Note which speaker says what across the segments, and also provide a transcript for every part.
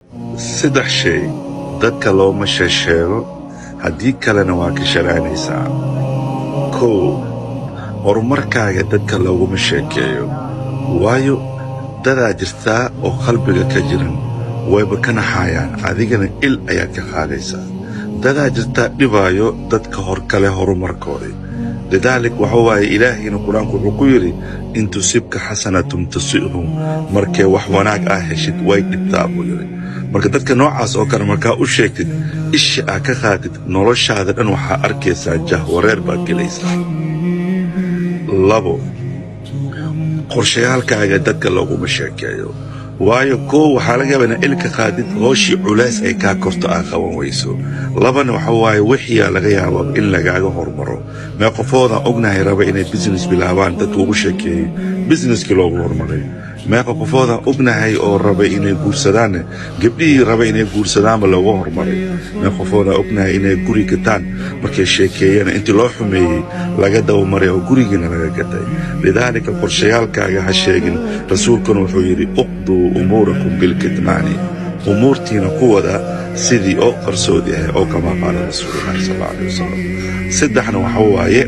Speaker 1: saddex shay dadka looma sheesheego haddii kalena waa ka shalaanaysaa. kow, horumarkaaga dadka looguma sheekeeyo, waayo dadaa jirtaa oo qalbiga ka jiran wayba ka naxaayaan, adigana il ayaad ka qaadaysaa. dadaa jirtaa dhibaayo dadka hor kale horumarkooda. lidaalik waxa waaye ilaahayna qur-aanku wuxuu ku yidhi in tusibka xasanatun tusi'hum, markee wax wanaag ah heshid way dhibtaa buu yidhi. marka dadka noocaas oo kale markaa u sheegtid, isha aa ka qaadid, noloshaada dhan waxaa arkaysaa jahwareer baad gelaysaa. labo, qorshayaalkaaga dadka looguma sheekeeyo, waayo koow waxaa laga yaabaa inaad ilka qaadid hooshii culays ay kaa korto aa qaban weyso. labana waxa waaye wixiyaa laga yaabo in lagaaga hormaro. mee qofoodaan ognahay raba inay business bilaabaan dadka ugu sheekeeyey businesskii loogu hormaray. meeqa qofoodaan ognahay oo raba inay guursadaanne gabdhihii raba inay guursadaanba looga hormaray. mee qofoodaan ognahay inay guri gataan markay sheekeeyeen intii loo xumeeyey laga dabamaray oo gurigiina laga gatay. lidaalika qorshayaalkaaga ha sheegin. rasuulkuna wuxuu yidhi uqduu umuurakum bilkitmaani, umuurtiina ku wada sidii oo qarsoodi ah, oo kama qaala rasuulullaahi sallallahu alayhi wasallam. saddexna waxa waaye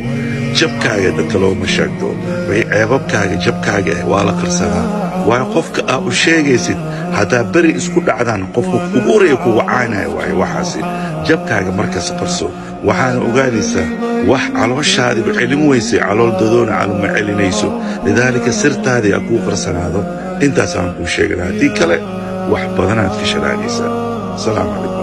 Speaker 1: jabkaaga dadka looma sheegto, way ceebabkaaga jabkaaga ah waa la qarsadaa. waayo qofka aa u sheegaysid haddaa beri isku dhacdaan qofka ugu horreeya kugu caynaya waaye waxaasi. jabkaaga markas qarso, waxaana ogaanaysaa wax calooshaadiba celin weysay calool dadoona caluma celinayso. lidaalika sirtaadii aa kuu qarsanaado, intaasaan kuu sheegana. haddii kale wax badanaad ka shalaanaysaa. asalaamu calaykum.